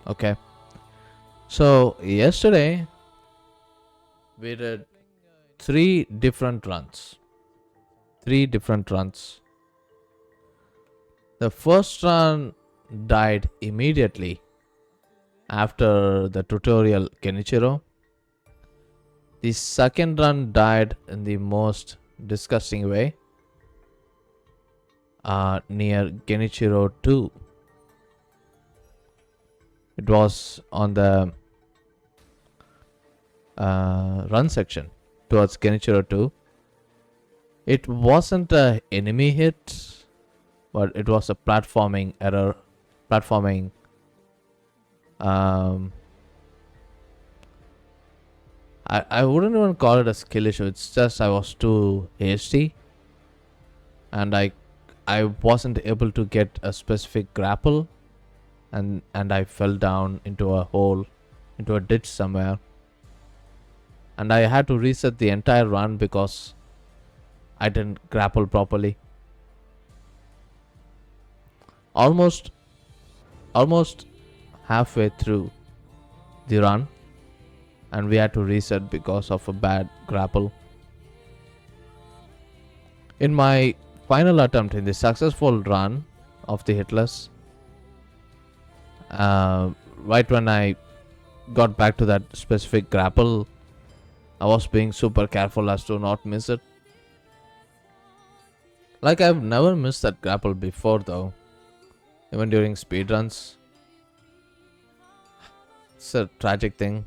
Okay. So yesterday we did three different runs. Three different runs. The first run died immediately after the tutorial Genichiro. The second run died in the most disgusting way near Genichiro 2. It was on the run section towards Genichiro 2. It wasn't a enemy hit, but it was a platforming error. Platforming. I wouldn't even call it a skill issue. It's just I was too hasty, and I wasn't able to get a specific grapple, and I fell down into a hole, into a ditch somewhere, and I had to reset the entire run because I didn't grapple properly. Almost halfway through the run, and we had to reset because of a bad grapple. In my final attempt in the successful run of the Hitless, right when I got back to that specific grapple, I was being super careful as to not miss it. Like, I've never missed that grapple before though, even during speedruns. It's a tragic thing.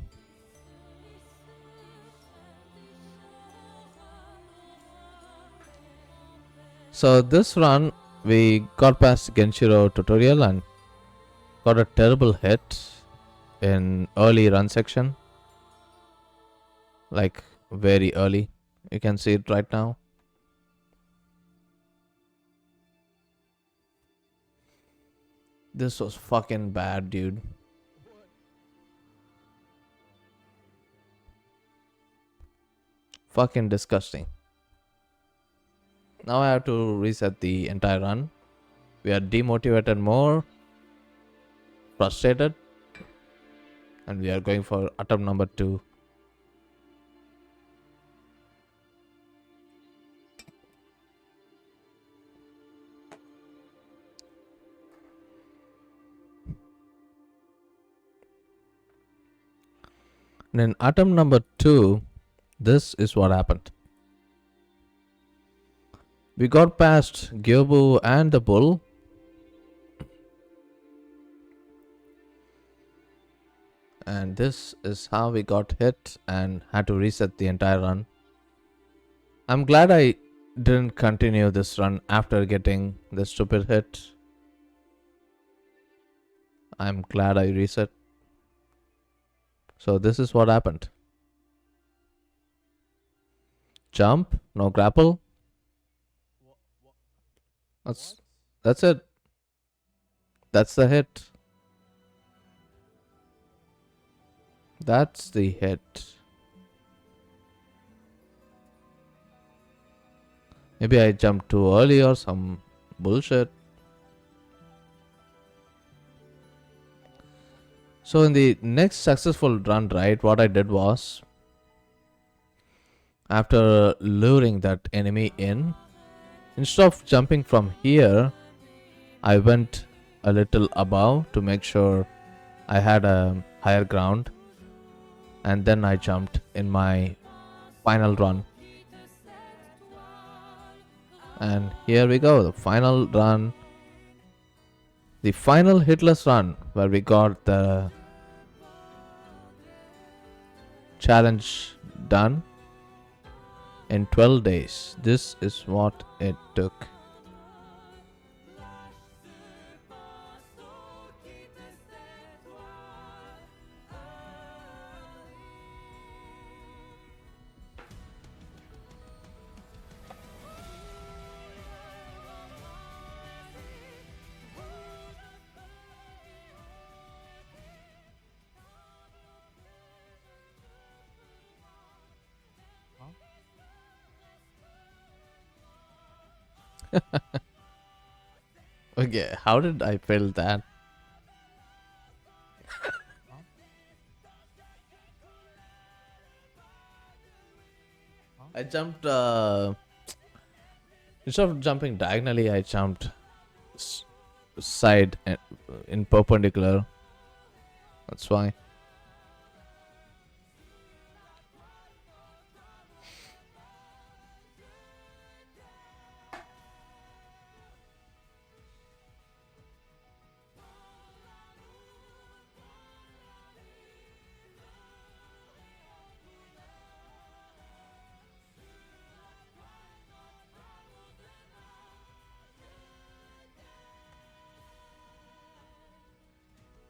So this run, we got past Genichiro tutorial and got a terrible hit in early run section. Like, very early. You can see it right now. This was fucking bad, dude. Fucking disgusting. Now I have to reset the entire run. We are demotivated more, frustrated, and we are going for attempt number 2. And in attempt number 2, this is what happened. We got past Gyobu and the bull. And this is how we got hit and had to reset the entire run. I'm glad I didn't continue this run after getting the stupid hit. I'm glad I reset. So this is what happened. Jump, no grapple. That's it. That's the hit. That's the hit. Maybe I jumped too early or some bullshit. So in the next successful run, right, what I did was, after luring that enemy in, instead of jumping from here, I went a little above to make sure I had a higher ground, and then I jumped in my final run. And here we go, the final run, the final Hitless run, where we got the challenge done in 12 days. This is what it took. Okay, how did I fail that? I jumped. Instead of jumping diagonally, I jumped s- side in perpendicular. That's why.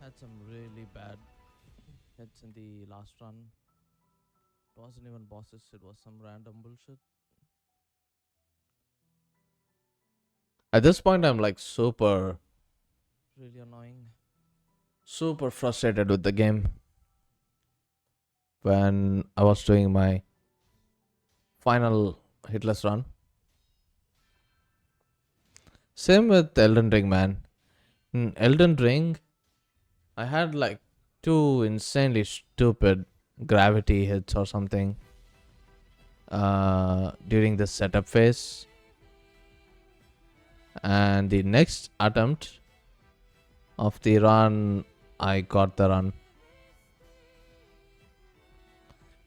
Had some really bad hits in the last run. It wasn't even bosses, it was some random bullshit. At this point, I'm like really annoying. Super frustrated with the game when I was doing my final Hitless run. Same with Elden Ring, man. In Elden Ring, I had like two insanely stupid gravity hits or something during the setup phase. And the next attempt of the run, I got the run.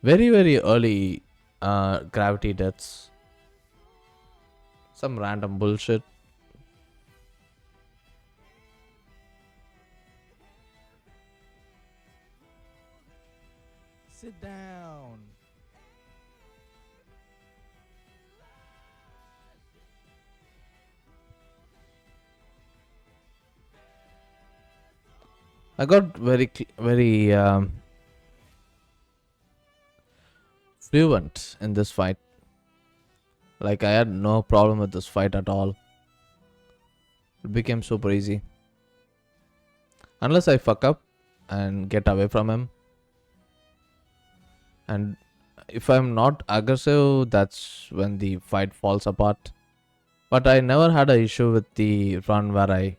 Very, very early gravity deaths. Some random bullshit. Sit down. I got very fluent in this fight. Like I had no problem with this fight at all. It became super easy. Unless I fuck up and get away from him. And if I'm not aggressive, that's when the fight falls apart. But I never had an issue with the run where I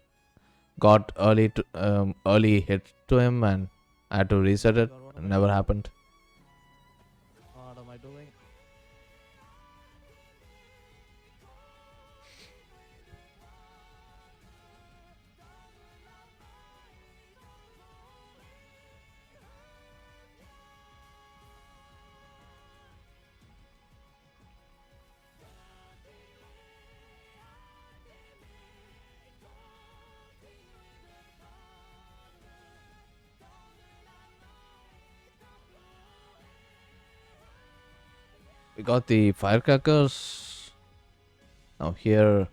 got early hit to him and I had to reset it. It never happened. What am I doing? We got the firecrackers. Now here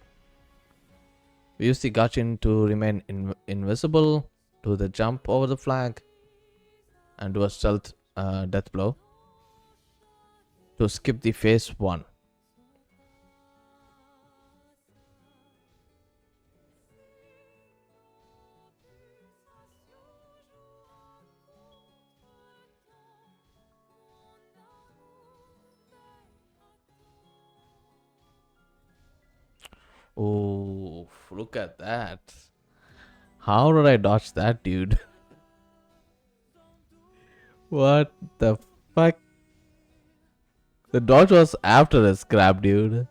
we use the Gachin to remain invisible, do the jump over the flag, and do a stealth death blow to skip the phase 1. Oh, look at that. How did I dodge that, dude? What the fuck? The dodge was after this grab, dude.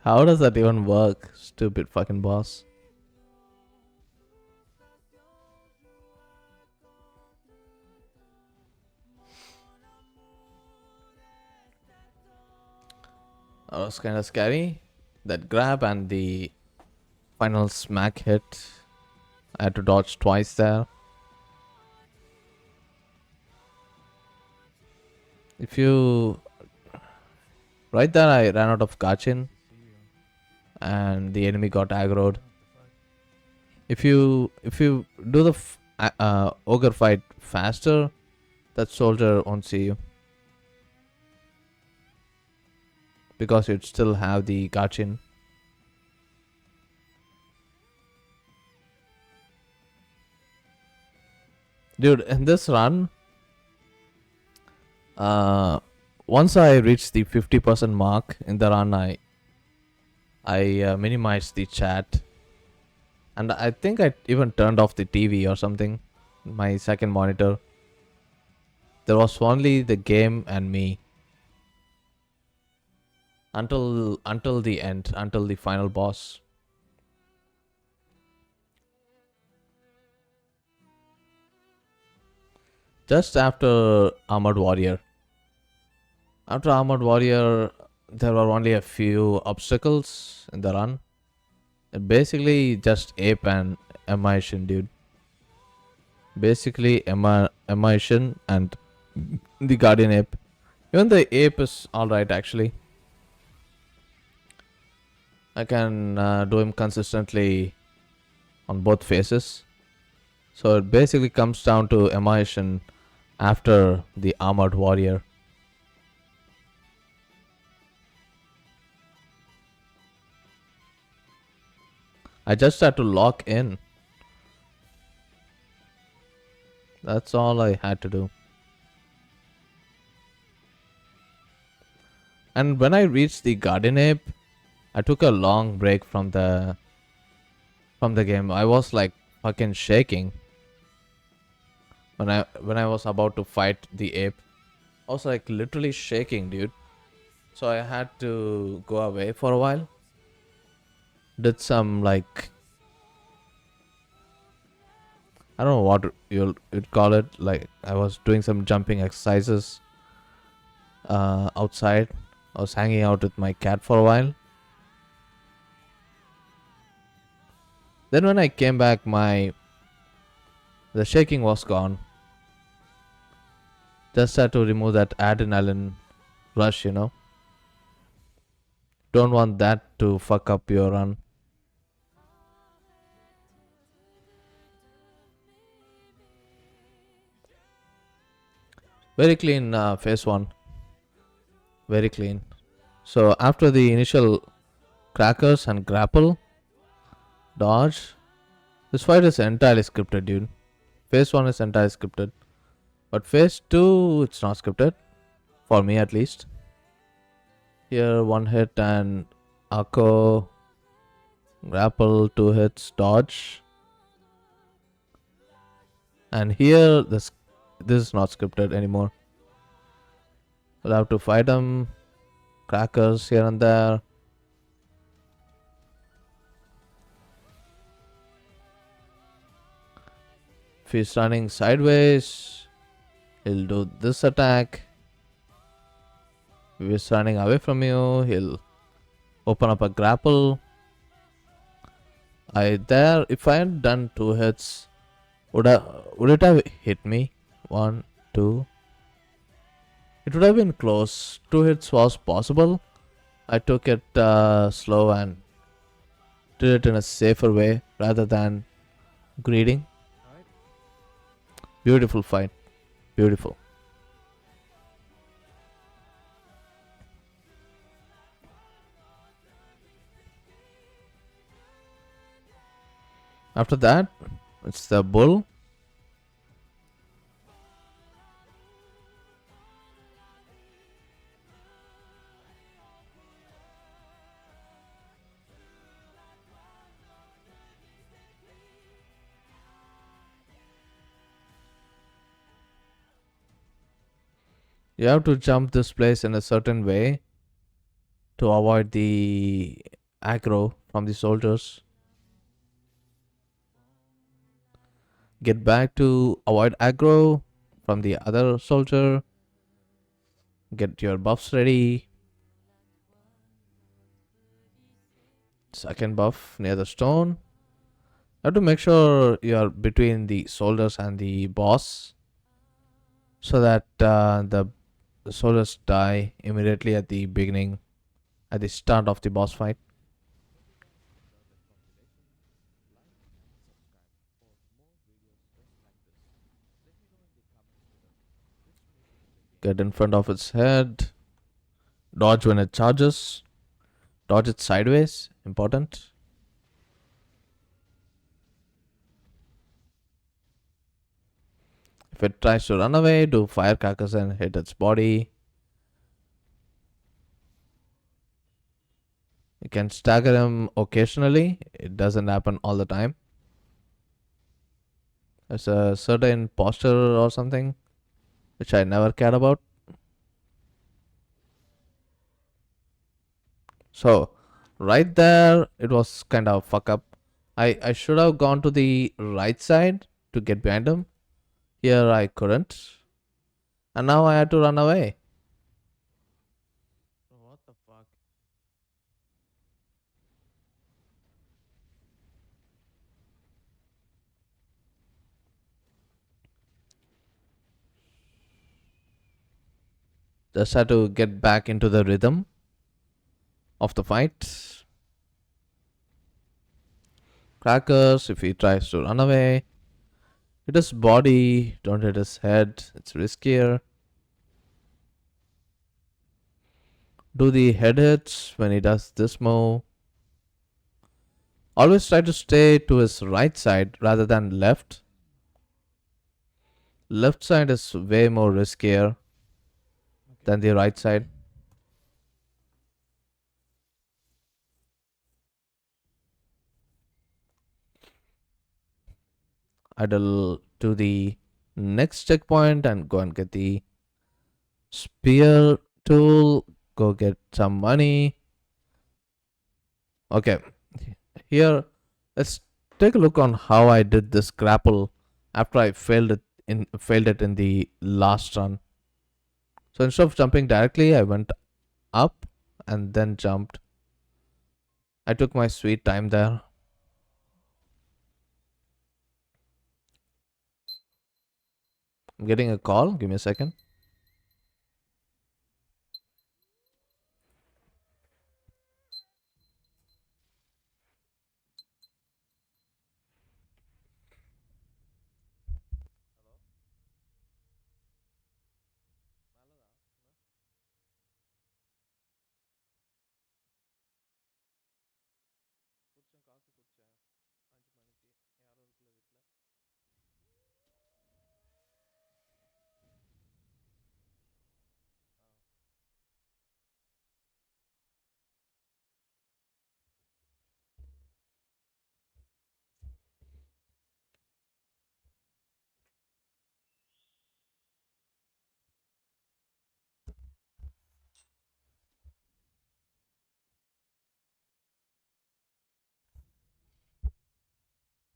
How does that even work? Stupid fucking boss. That was kind of scary. That grab and the final smack hit. I had to dodge twice there. If you... Right there I ran out of Gachin. And the enemy got aggroed. If you do the ogre fight faster, that soldier won't see you. Because you'd still have the Gachin. Dude, in this run, once I reached the 50% mark in the run, I minimized the chat. And I think I even turned off the TV or something. My second monitor. There was only the game and me until the end, until the final boss. Just after Armored Warrior. After Armored Warrior, there were only a few obstacles in the run. Basically, just Ape and Isshin, dude. Basically, Isshin and the Guardian Ape. Even the Ape is alright, actually. I can do him consistently on both faces. So it basically comes down to Isshin after the Armored Warrior. I just had to lock in. That's all I had to do. And when I reached the Guardian Ape, I took a long break from the game. I was like fucking shaking when I was about to fight the ape. I was like literally shaking, dude. So I had to go away for a while. Did some like, I don't know what you'd call it. Like I was doing some jumping exercises outside. I was hanging out with my cat for a while. Then when I came back, the shaking was gone. Just had to remove that adrenaline rush, you know. Don't want that to fuck up your run. Very clean phase 1. Very clean. So after the initial crackers and grapple, dodge, this fight is entirely scripted, dude. Phase 1 is entirely scripted. But phase 2, it's not scripted. For me at least. Here, 1 hit and Akko, grapple, 2 hits, dodge. And here, this is not scripted anymore. We'll have to fight them. Crackers here and there. If he's running sideways, he'll do this attack. If he's running away from you, he'll open up a grapple. If I had done 2 hits, would it have hit me? 1, 2. It would have been close. 2 hits was possible. I took it slow and did it in a safer way rather than greeting. Beautiful fight. Beautiful. After that, it's the bull. You have to jump this place in a certain way to avoid the aggro from the soldiers. Get back to avoid aggro from the other soldier. Get your buffs ready. Second buff near the stone. You have to make sure you are between the soldiers and the boss, so that the soldiers die immediately at the beginning, at the start of the boss fight. Get in front of its head. Dodge when it charges. Dodge it sideways. Important. If it tries to run away, do firecrackers and hit its body. You can stagger him occasionally. It doesn't happen all the time. There's a certain posture or something. which I never cared about. So right there, it was kind of fuck up. I should have gone to the right side to get behind him. Here I couldn't, and now I had to run away. What the fuck? Just had to get back into the rhythm of the fight. Crackers, if he tries to run away, hit his body, don't hit his head, it's riskier. Do the head hits when he does this move. Always try to stay to his right side rather than left. Left side is way more riskier than the right side. Idle to the next checkpoint and go and get the spear tool. Go get some money. Okay, here let's take a look on how I did this grapple after I failed it in the last run. So instead of jumping directly, I went up and then jumped. I took my sweet time there. I'm getting a call. Give me a second.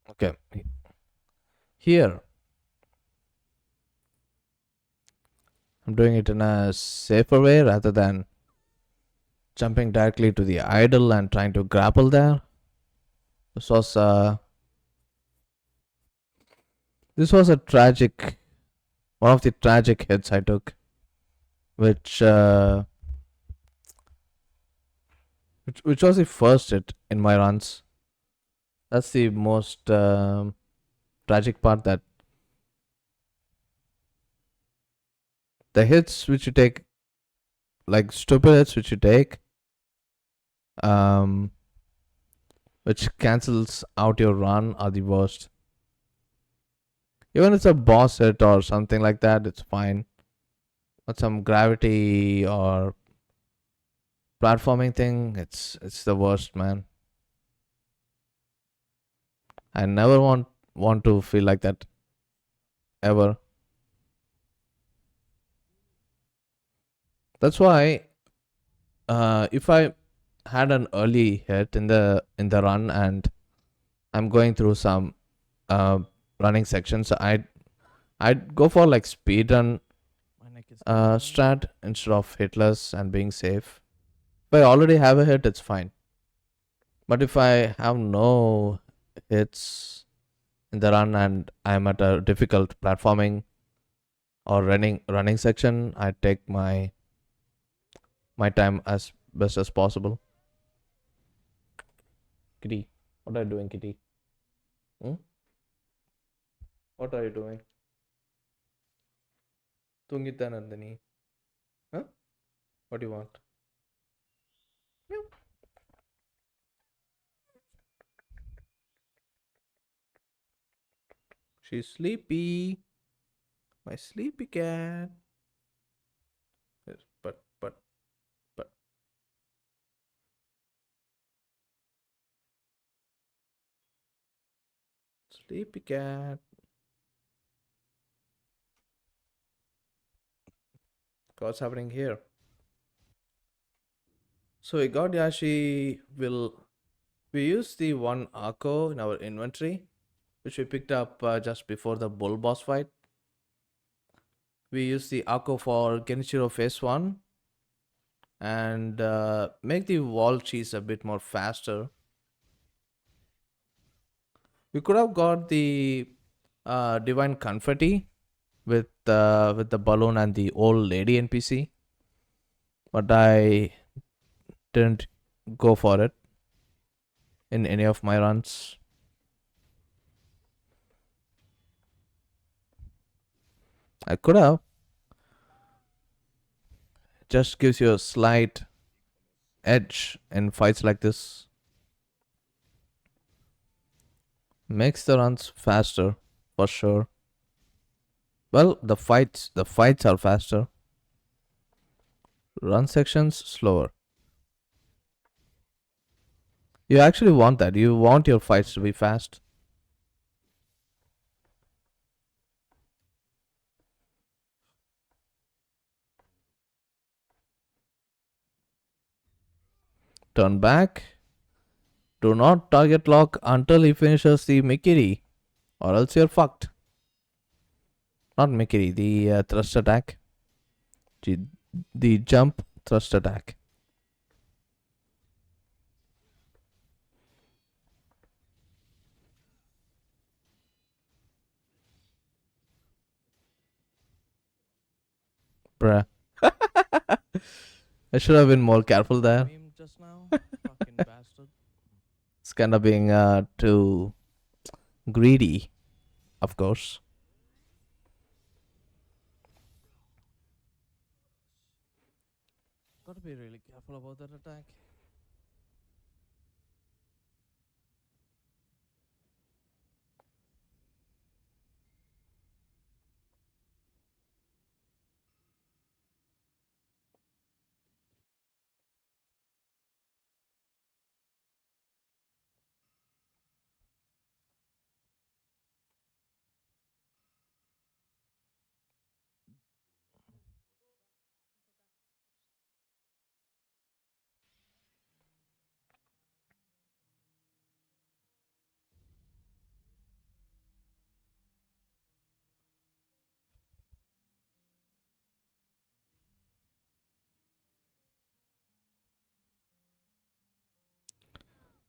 Okay. Here, I'm doing it in a safer way rather than jumping directly to the idol and trying to grapple there. This was a tragic, one of the tragic hits I took, which which was the first hit in my runs. That's the most tragic part, that the hits which you take, like stupid hits which you take, um, which cancels out your run, are the worst. Even if it's a boss hit or something like that, it's fine. But some gravity or platforming thing, it's the worst, man. I never want to feel like that ever. That's why if I had an early hit in the run and I'm going through some uh, running sections, I'd go for like speed run strat instead of hitless and being safe. If I already have a hit, it's fine. But if I have no hits in the run and I'm at a difficult platforming or running section, I take my time as best as possible. Kitty, what are you doing, Kitty? Hmm? What are you doing? Tungita Nandini. Huh? What do you want? Meow. She's sleepy. My sleepy cat. Yes, but sleepy cat. What's happening here? So we got Yashi. We use the one Arco in our inventory, which we picked up just before the bull boss fight. We use the Arco for Genichiro phase 1 and make the wall cheese a bit more faster. We could have got the divine confetti with the balloon and the old lady NPC, but I didn't go for it in any of my runs. I could have. Just gives you a slight edge in fights like this. Makes the runs faster, for sure. Well, the fights are faster. Run sections slower. You actually want that. You want your fights to be fast. Turn back. Do not target lock until he finishes the Mikiri, or else you're fucked. Not Mikiri, the thrust attack. The jump thrust attack. Bruh. I should have been more careful there. Just now, fucking bastard. It's kind of being too greedy, of course. Gotta be really careful about that attack.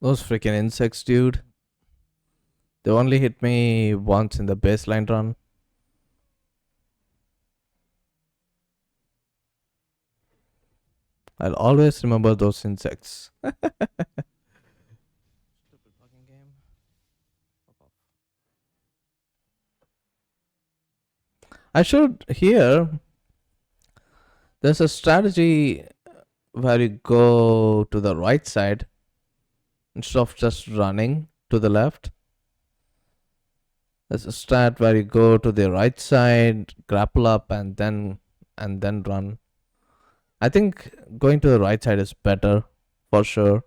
Those freaking insects, dude. They only hit me once in the baseline run. I'll always remember those insects. Stupid fucking game. Fuck off. I should here. There's a strategy where you go to the right side instead of just running to the left. There's a strat where you go to the right side, grapple up, and then run. I think going to the right side is better for sure.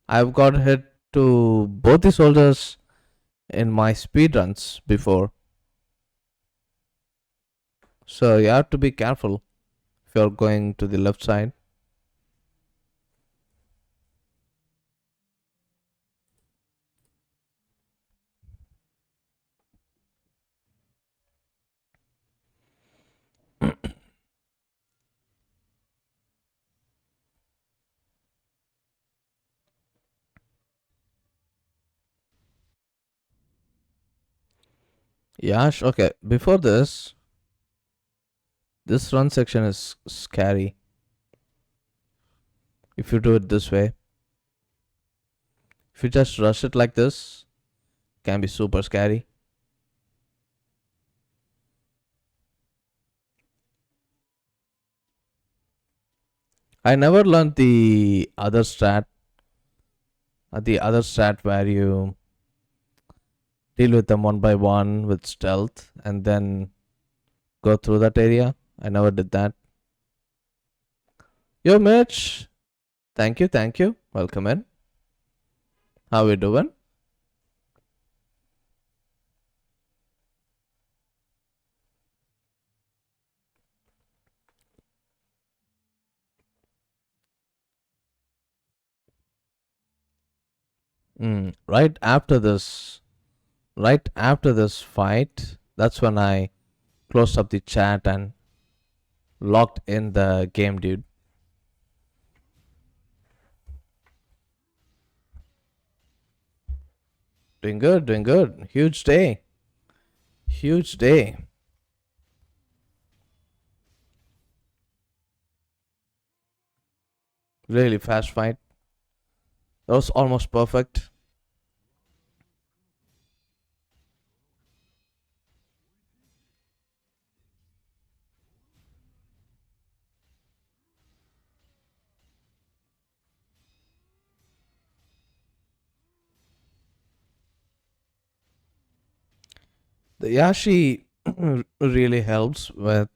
I've got hit to both the soldiers in my speed runs before. So you have to be careful if you're going to the left side. Yash, okay, before this run section is scary. If you do it this way. If you just rush it like this, it can be super scary. I never learned the other strat. Where you deal with them one by one with stealth and then go through that area. I never did that. Yo, Mitch. Thank you. Welcome in. How we doing? Right after this fight, that's when I closed up the chat and locked in the game, dude. Doing good, doing good. Huge day. Huge day. Really fast fight. That was almost perfect. The Yashi really helps with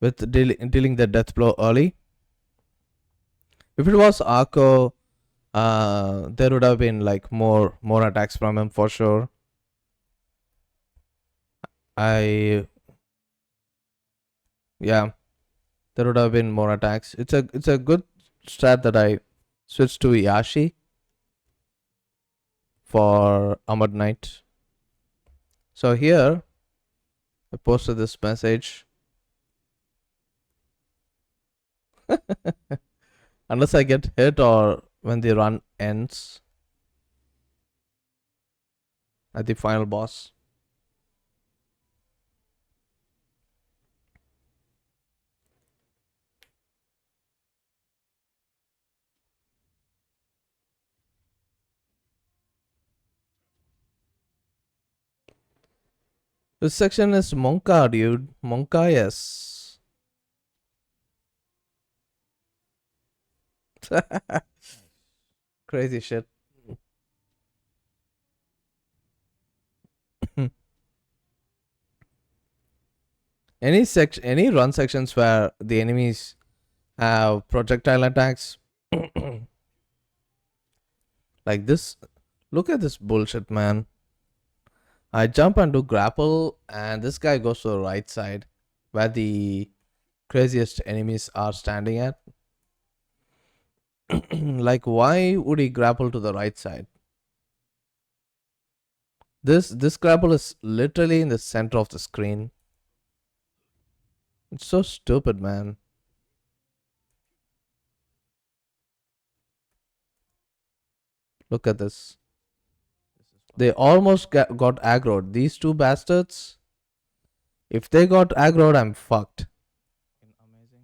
dealing the death blow early. If it was Akko, there would have been like more attacks from him for sure. Yeah, there would have been more attacks. It's a good strat that I switched to Yashi for Armored Knight. So here I posted this message. Unless I get hit or when the run ends at the final boss. This section is Monka, dude. Monka, yes. Crazy shit. Any run sections where the enemies have projectile attacks like this. Look at this bullshit, man. I jump and do grapple, and this guy goes to the right side where the craziest enemies are standing at. Like, why would he grapple to the right side? This grapple is literally in the center of the screen. It's so stupid, man. Look at this. They almost got aggroed. These two bastards. If they got aggroed, I'm fucked. Amazing.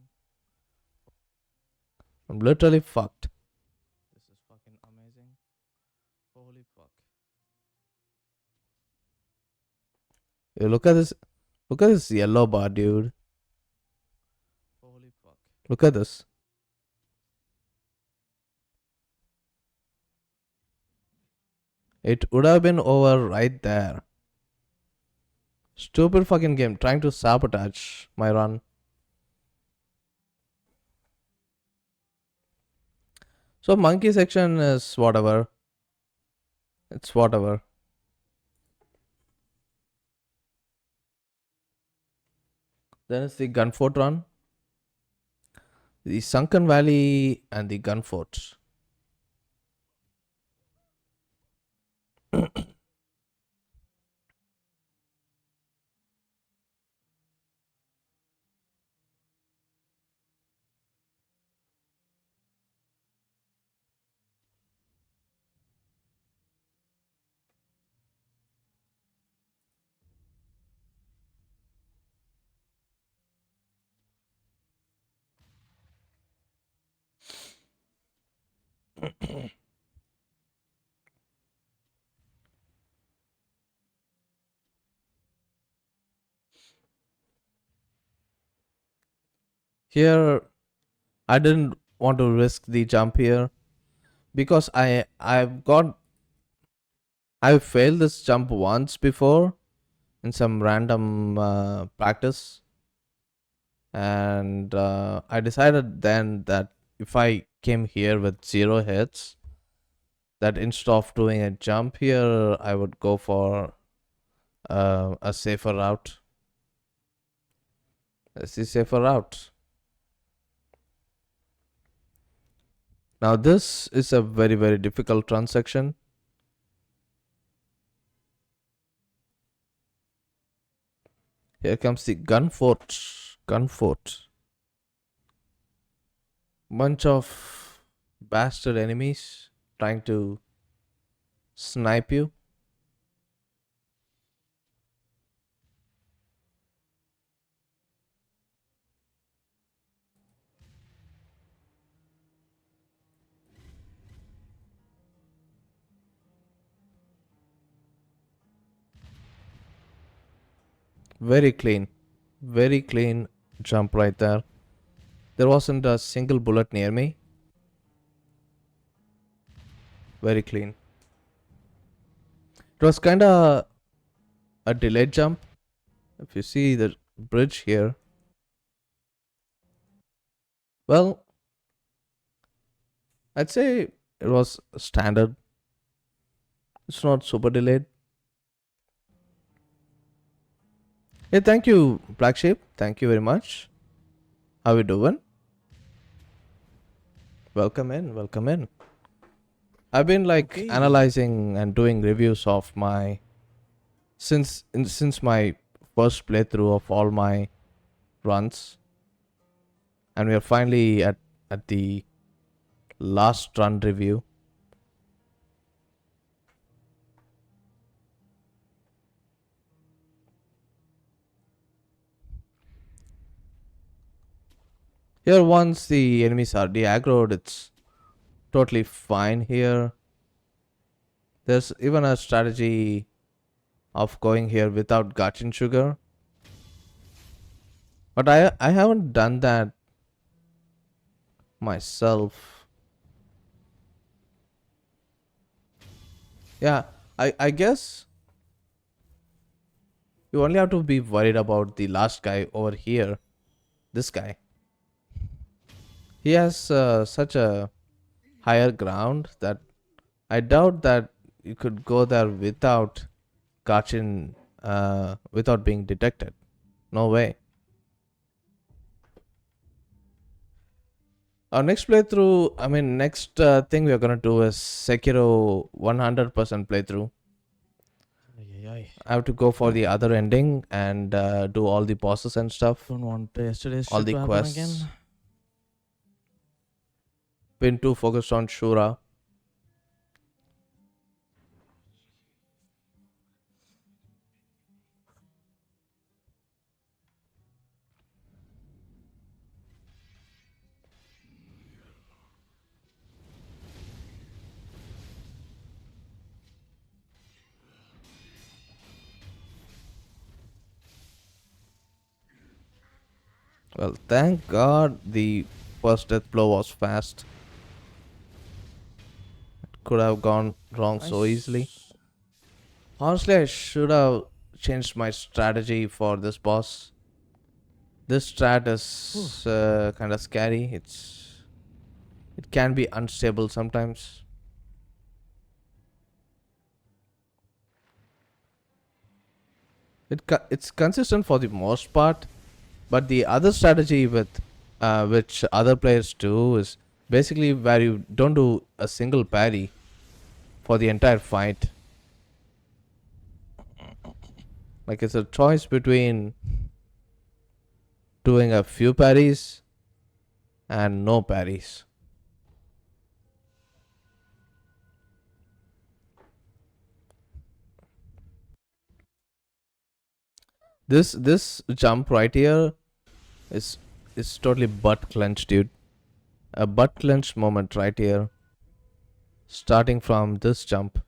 I'm literally fucked. This is fucking amazing. Holy fuck. You look at this. Look at this yellow bar, dude. Holy fuck. Look at this. It would have been over right there. Stupid fucking game trying to sabotage my run. So monkey section is whatever. It's whatever. Then it's the Gunfort run. The Sunken Valley and the Gunfort. Here, I didn't want to risk the jump here because I've failed this jump once before in some random practice, and I decided then that if I came here with 0 hits, that instead of doing a jump here, I would go for a safer route. That's the safer route. Now this is a very, very difficult transaction. Here comes the gun fort. Gun fort. Bunch of bastard enemies trying to snipe you. Very clean. Very clean jump right there. There wasn't a single bullet near me. Very clean. It was kinda a delayed jump. If you see the bridge here. Well, I'd say it was standard. It's not super delayed. Hey, thank you, Black Sheep. Thank you very much. How you doing? Welcome in. Welcome in. I've been like analyzing and doing reviews of my since my first playthrough of all my runs, and we are finally at the last run review. Here, once the enemies are de-aggroed, it's totally fine here. There's even a strategy of going here without Gachin sugar. But I haven't done that myself. Yeah, I guess you only have to be worried about the last guy over here. This guy. He has such a higher ground that I doubt that you could go there without Gachin, without being detected. No way. Our next playthrough, next thing we are gonna do is Sekiro 100% playthrough. I have to go for the other ending and do all the bosses and stuff. Don't want yesterday's all shit the to happen quests. again. Been too focused on Shura. Well, thank God the first death blow was fast. It could have gone wrong so easily. Honestly, I should have changed my strategy for this boss. This strat is kind of scary. It can be unstable sometimes. It's consistent for the most part, but the other strategy with which other players do is basically where you don't do a single parry for the entire fight. Like it's a choice between doing a few parries and no parries. This jump right here is totally butt clenched, dude. A butt clenched moment right here. Starting from this jump.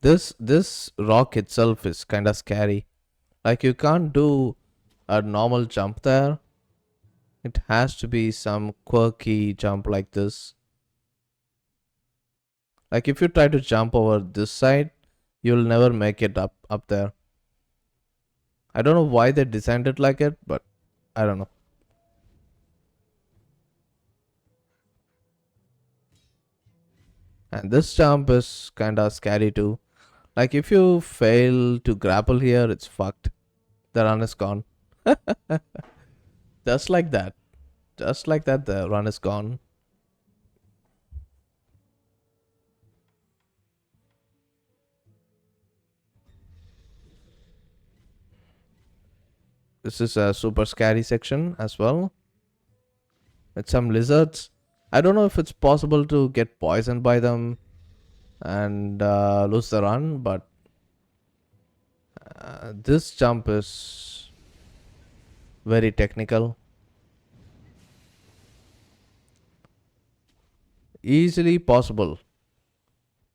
This rock itself is kind of scary. Like you can't do a normal jump there. It has to be some quirky jump like this. Like if you try to jump over this side, you'll never make it up there. I don't know why they designed it like it, but I don't know. And this jump is kinda scary too. Like if you fail to grapple here, it's fucked. The run is gone. Just like that. Just like that, the run is gone. This is a super scary section as well. With some lizards. I don't know if it's possible to get poisoned by them and lose the run, but this jump is very technical. Easily possible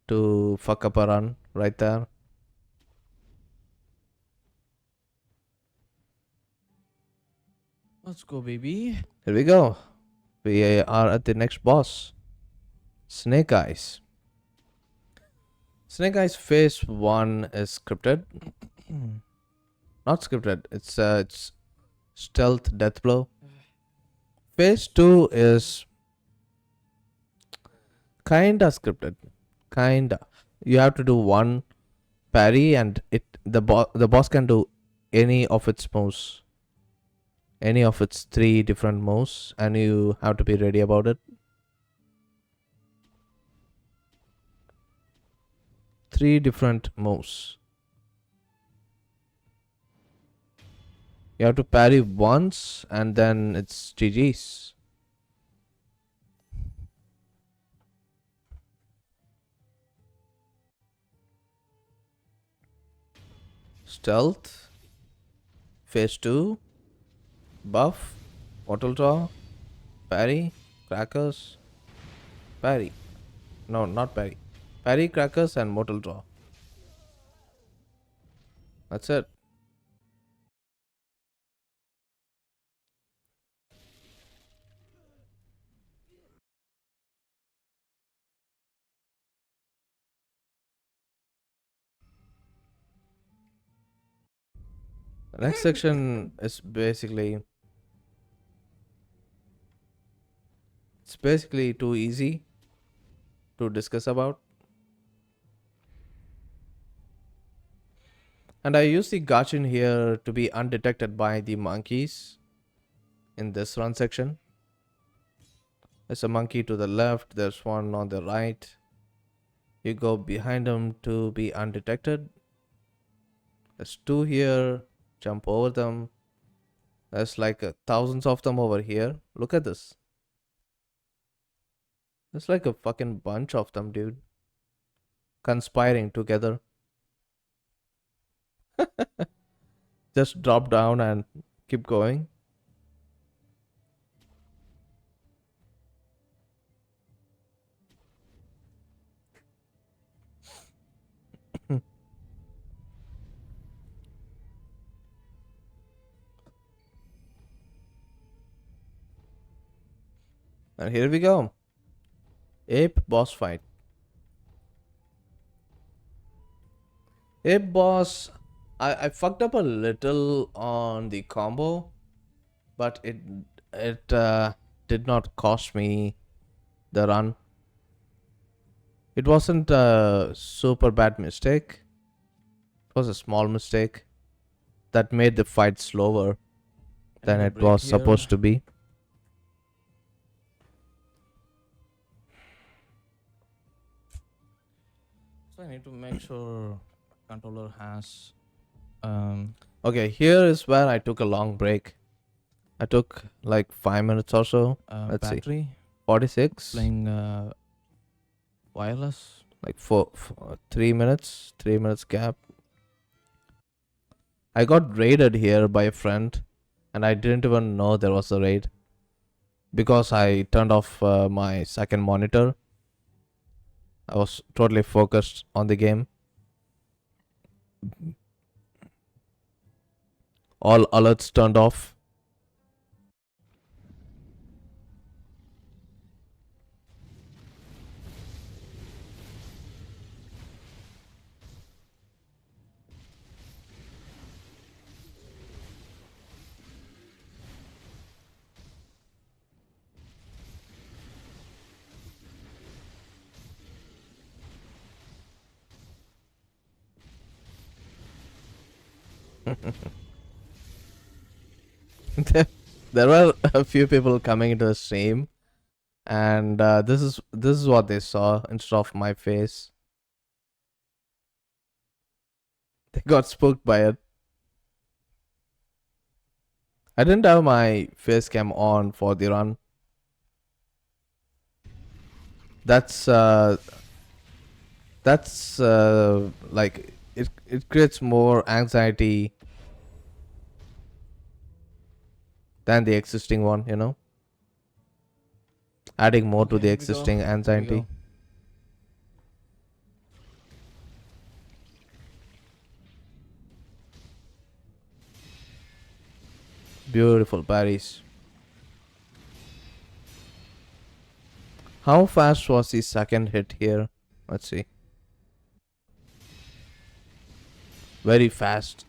to fuck up a run right there. Let's go, baby. Here we go. We are at the next boss. Snake Eyes. Snake Eyes phase 1 is scripted. Not scripted. It's stealth death blow. Phase 2 is kinda scripted. Kinda. You have to do one parry and the boss can do any of its moves. Any of its 3 different moves, and you have to be ready about it. 3 different moves. You have to parry once and then it's GG's. Stealth. Phase 2. Buff. Mortal Draw. Parry. Crackers. Parry. No, not parry. Parry, crackers and mortal draw. That's it. The next section is basically too easy to discuss about. And I use the Gachin here to be undetected by the monkeys in this run section. There's a monkey to the left, there's one on the right. You go behind them to be undetected. There's 2 here, jump over them. There's like thousands of them over here. Look at this. There's like a fucking bunch of them, dude. Conspiring together. Just drop down and keep going. And here we go. Ape boss fight. Ape boss. I fucked up a little on the combo, but it did not cost me the run. It wasn't a super bad mistake. It was a small mistake that made the fight slower than it was supposed to be. So I need to make sure controller has Okay, here is where I took a long break. I took like 5 minutes or so. Let's battery see. 46. playing wireless. Like 3 minutes. 3 minutes gap. I got raided here by a friend. And I didn't even know there was a raid. Because I turned off my second monitor. I was totally focused on the game. All alerts turned off. There were a few people coming into the stream, and this is what they saw instead of my face. They got spooked by it. I didn't have my face cam on for the run. That's like it creates more anxiety than the existing one, you know, adding more to Okay, the here we go. existing Here we anxiety. go. Beautiful parries. How fast was the second hit here? Let's see. Very fast.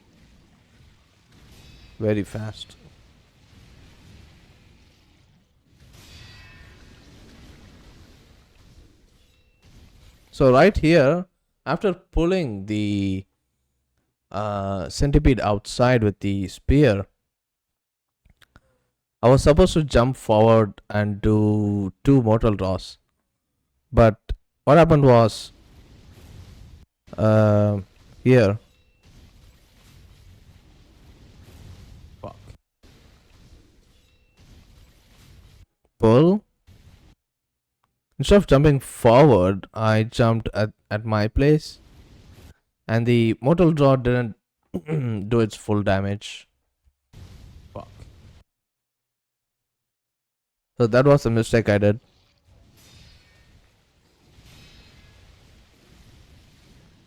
Very fast. So right here, after pulling the centipede outside with the spear, I was supposed to jump forward and do 2 mortal draws. But what happened was, here. Fuck. Pull. Instead of jumping forward, I jumped at my place. And the mortal draw didn't do its full damage. Fuck. So that was a mistake I did.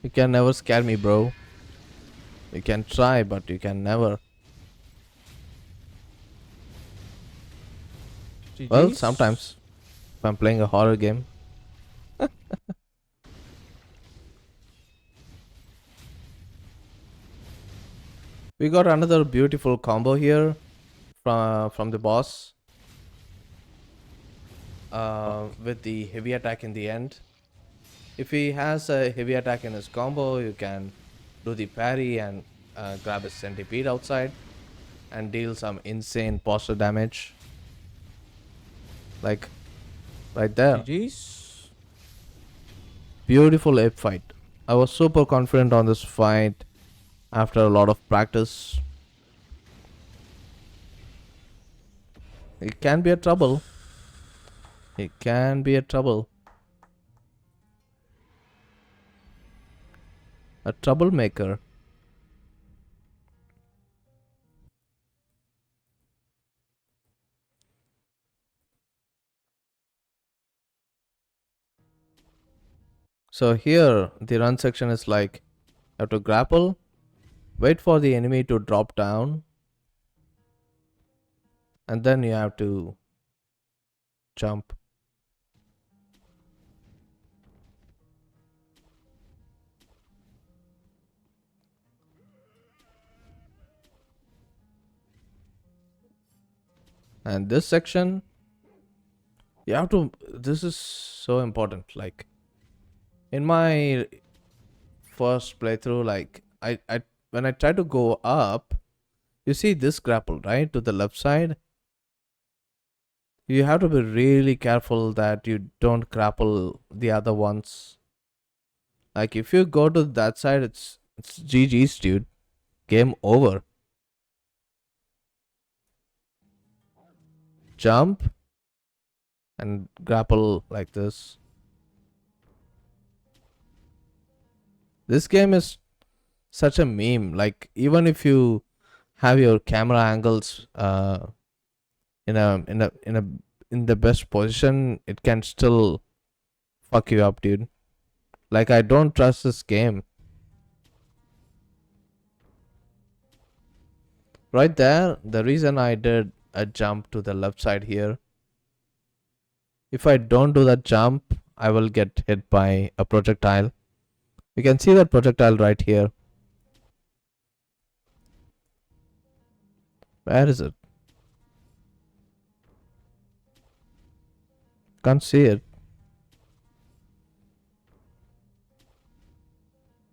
You can never scare me, bro. You can try, but you can never. Well, GG's. sometimes. If I'm playing a horror game. We got another beautiful combo here from the boss. With the heavy attack in the end. If he has a heavy attack in his combo, you can do the parry and grab his centipede outside and deal some insane posture damage. Like right there. GG's. Beautiful ape fight. I was super confident on this fight after a lot of practice. It can be a trouble. It can be a trouble. A troublemaker. So here the run section is like you have to grapple, wait for the enemy to drop down, and then you have to jump. And this section, you have to, this is so important. Like in my first playthrough, like I when I try to go up, you see this grapple, right? To the left side. You have to be really careful that you don't grapple the other ones. Like if you go to that side, it's GG's, dude. Game over. Jump and grapple like this. This game is such a meme. Like even if you have your camera angles in the best position, it can still fuck you up, dude. Like I don't trust this game. Right there, the reason I did a jump to the left side here. If I don't do that jump, I will get hit by a projectile. You can see that projectile right here. Where is it? Can't see it.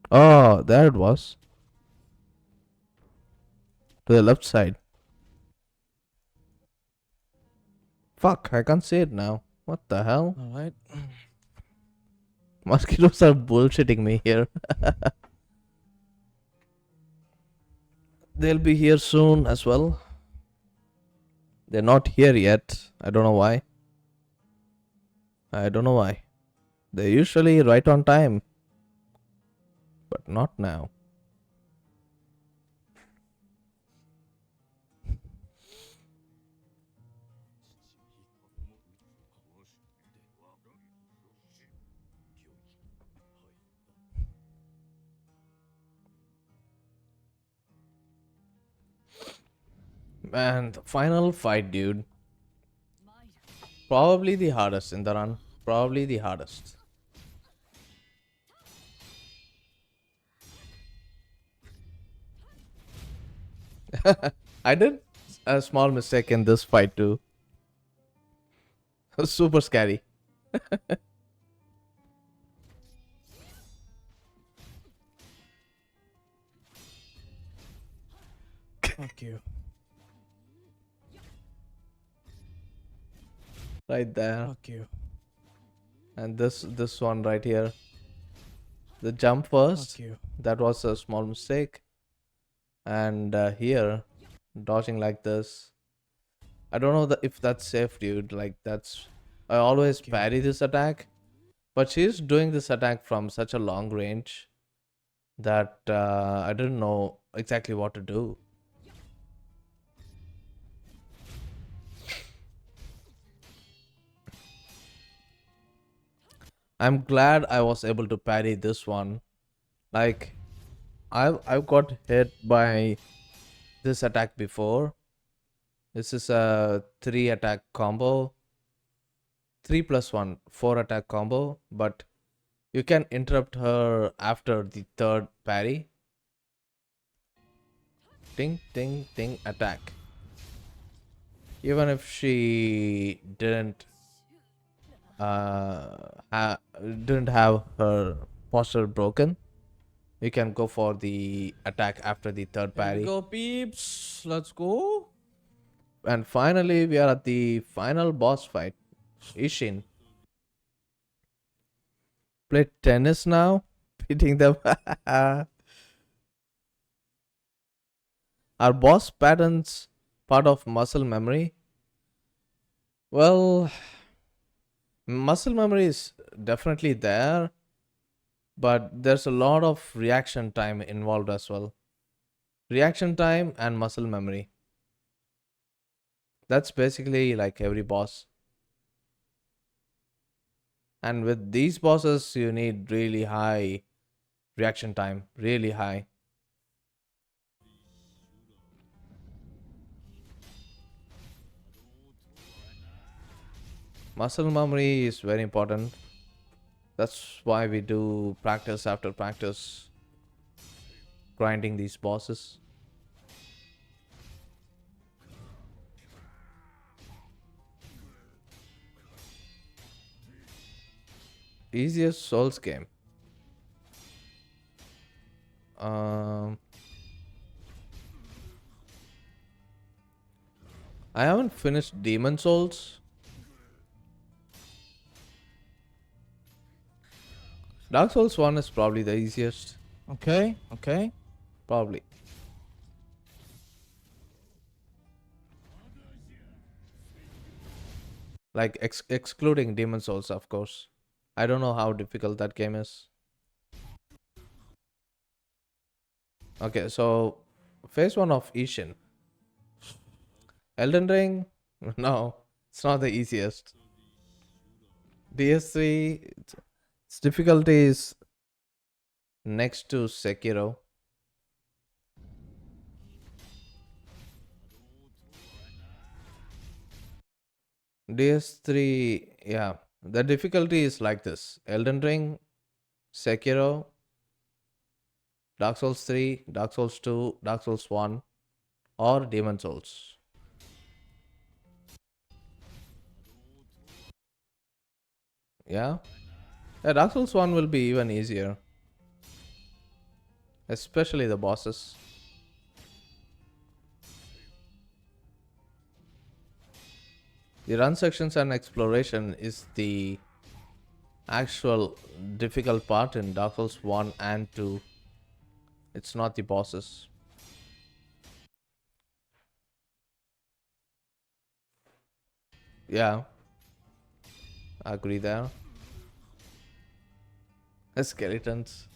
Oh, there it was. To the left side. Fuck, I can't see it now. What the hell? Alright. Mosquitoes are bullshitting me here. They'll be here soon as well. They're not here yet. I don't know why. I don't know why. They're usually right on time, but not now. Man, the final fight, dude. Probably the hardest in the run. Probably the hardest. I did a small mistake in this fight too. Super scary. Fuck you. Right there. Fuck you. And this one right here. The jump first. Fuck you. That was a small mistake. And here, dodging like this. I don't know if that's safe, dude. Like that's. I always you. parry this attack, but she's doing this attack from such a long range that I didn't know exactly what to do. I'm glad I was able to parry this one. Like, I've got hit by this attack before. This is a 3 attack combo. 3 plus 1, 4 attack combo, but you can interrupt her after the third parry. Ting, ting, ting, attack. Even if she didn't didn't have her posture broken, you can go for the attack after the third Here we parry. go, peeps. Let's go. And finally, we are at the final boss fight. Isshin. Play tennis now? Beating them. Are boss patterns part of muscle memory? Well, muscle memory is definitely there, but there's a lot of reaction time involved as well. Reaction time and muscle memory. That's basically like every boss. And with these bosses, you need really high reaction time, really high. Muscle memory is very important. That's why we do practice after practice, grinding these bosses. Easiest Souls game. I haven't finished Demon Souls. Dark Souls 1 is probably the easiest. Okay. Okay. Probably. Like excluding Demon Souls, of course. I don't know how difficult that game is. Okay, so phase 1 of Isshin. Elden Ring? No, it's not the easiest. DS3, its difficulty is next to Sekiro. DS3, yeah, the difficulty is like this: Elden Ring, Sekiro, Dark Souls 3, Dark Souls 2, Dark Souls 1, or Demon Souls. Yeah? Yeah, Dark Souls 1 will be even easier, especially the bosses. The run sections and exploration is the actual difficult part in Dark Souls 1 and 2. It's not the bosses. Yeah, I agree there. Skeletons.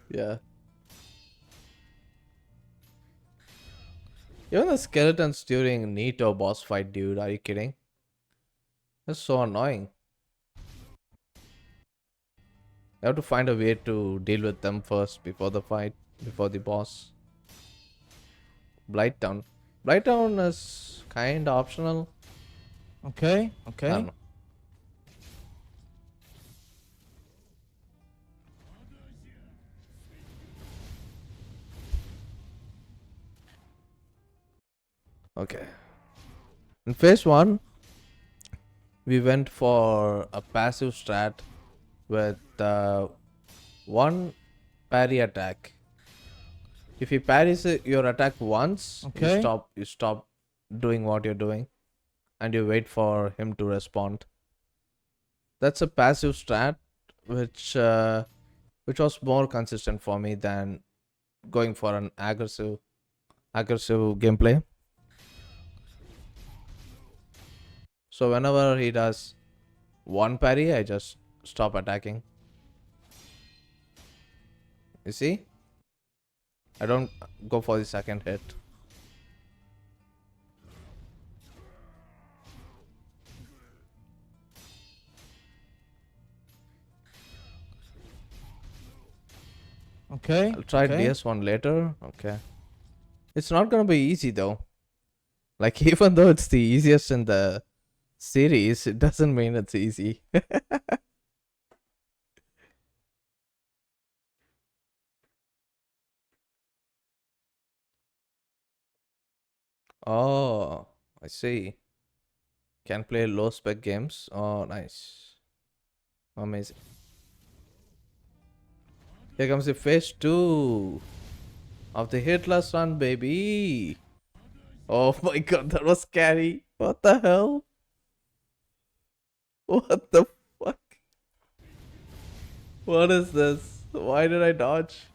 Yeah. Even the skeletons during Nito boss fight, dude. Are you kidding? That's so annoying. You have to find a way to deal with them first before the fight, before the boss. Blighttown. Blighttown is kind of optional. Okay, I okay. don't know. Okay. In phase 1, we went for a passive strat with one parry attack. If he parries your attack once, Okay. you stop doing what you're doing and you wait for him to respond. That's a passive strat which was more consistent for me than going for an aggressive gameplay. So whenever he does one parry, I just stop attacking. You see? I don't go for the second hit. Okay. I'll try okay. DS1 later. Okay. It's not gonna be easy though. Like even though it's the easiest in the series, it doesn't mean it's easy. Oh, I see. Can play low spec games. Oh, nice. Amazing. Here comes the phase 2 of the Hitless Run, baby. Oh my god, that was scary. What the hell? What the fuck? What is this? Why did I dodge?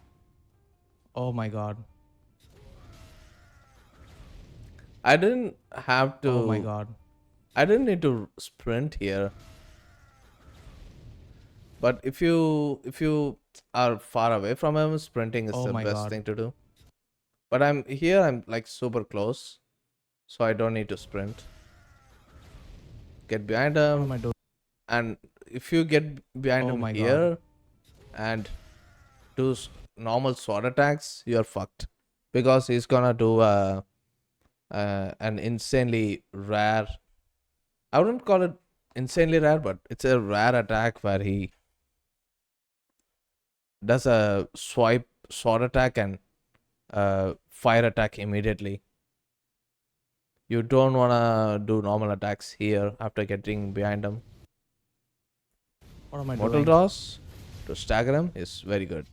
Oh my god. I didn't have to. Oh my god. I didn't need to sprint here. But if you are far away from him, sprinting is Oh the my best god. thing to do. But I'm here. I'm like super close, so I don't need to sprint. Get behind What am him, I doing? and if you get behind Oh him my here god. and do normal sword attacks, you're fucked because he's gonna do an insanely rare. I wouldn't call it insanely rare, but it's a rare attack where he does a swipe sword attack and fire attack immediately. You don't wanna do normal attacks here after getting behind him. What am I Mortal doing? Draws to stagger him is very good.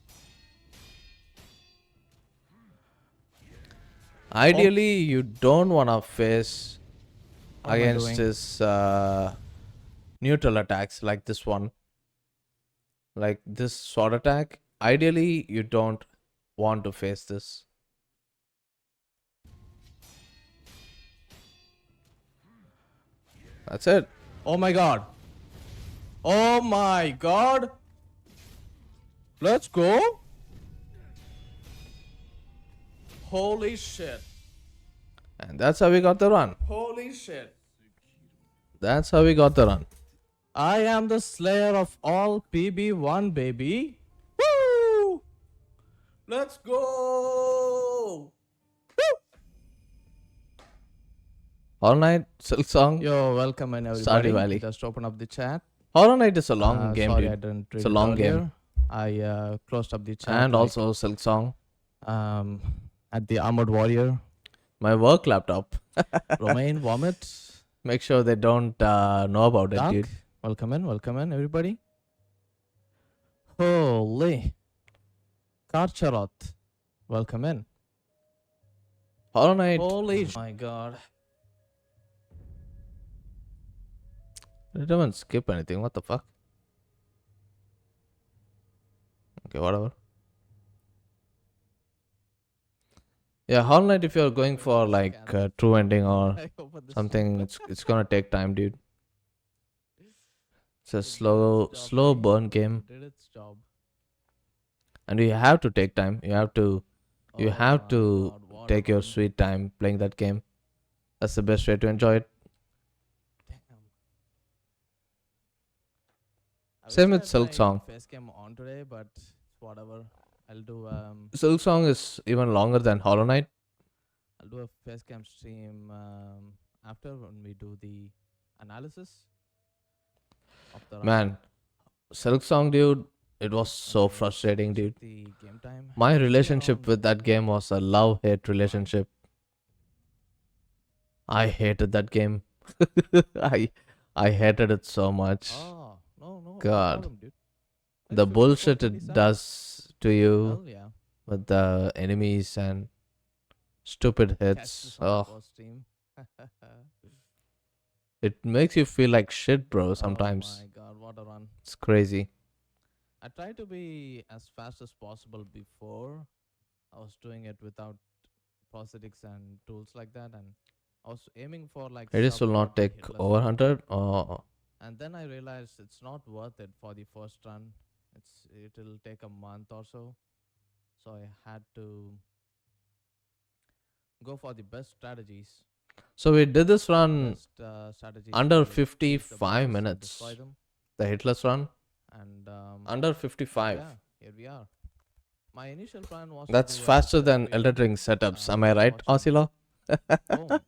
Ideally, you don't wanna face What am I against doing? his neutral attacks like this one. Like this sword attack. Ideally, you don't want to face this. That's it. Oh my god. Oh my god. Let's go. Holy shit. And that's how we got the run. Holy shit. That's how we got the run. I am the slayer of all PB1, baby. Woo! Let's go. Hollow Knight, Silk Song, Yo, welcome and Stardew everybody. Valley. Just open up the chat. Hollow Knight is a long game, sorry, dude. I didn't read It's a it long earlier. game. I closed up the chat. And also Silk Song. At the Armored Warrior. My work laptop. Romain, Vomit. Make sure they don't know about it, Duck. dude. Welcome in, everybody. Holy. Karcharot. Welcome in. Hollow Knight. Holy my god. I didn't even skip anything. What the fuck? Okay, whatever. Yeah, Hollow Knight, if you're going Open for the like scanner. true ending or I open the something, it's gonna take time, dude. It's a It did its job, slow buddy. burn game, It did its job. and you have to take time. You Oh have my to god, what a take your run. sweet time playing that game. That's the best way to enjoy it. Damn. I Same wish I with had Silk my Song. face cam on today, but it's whatever. I'll do Silk Song is even longer than Hollow Knight. I'll do a face cam stream after when we do the analysis of the run. Man, Silk Song, dude, it was so Okay, frustrating, check dude. the game time. My It's relationship around with that game was a love-hate relationship. I hated that game. I I hated it so much. Oh, no God, problem, dude. Like the 54, bullshit it 27? does to you Hell yeah. with the enemies and stupid Catch hits. this on the Oh, first stream. it makes you feel like shit, bro. Oh Sometimes my god, what a run. it's crazy. I tried to be as fast as possible before. I was doing it without prosthetics and tools like that, and I was aiming for like It sub will not 40 take Hitless over Run. 100. Oh, And then I realized it's not worth it for the first run. It'll take a month or so. So I had to go for the best strategies. so we did this run Best strategies under to chase the 55 bosses and minutes. destroy them. The Hitless run And under 55. yeah, here we are. My initial plan was That's to do a faster than Lecentz Elden Ring setups. Am I right, watching Osilo? Holm,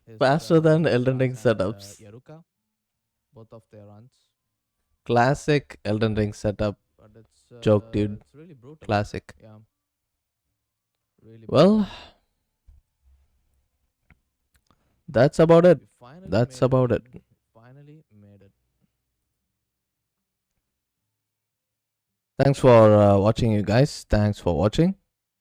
his Faster than Hitless Elden Ring runs and setups. Yaruka, both of their runs. Classic Elden Ring setup. But Joke, dude. it's really brutal. Classic. Yeah, really. Well, that's about it. We finally That's made about it. dude. We finally made it. Thanks for watching, you guys. Thanks for watching.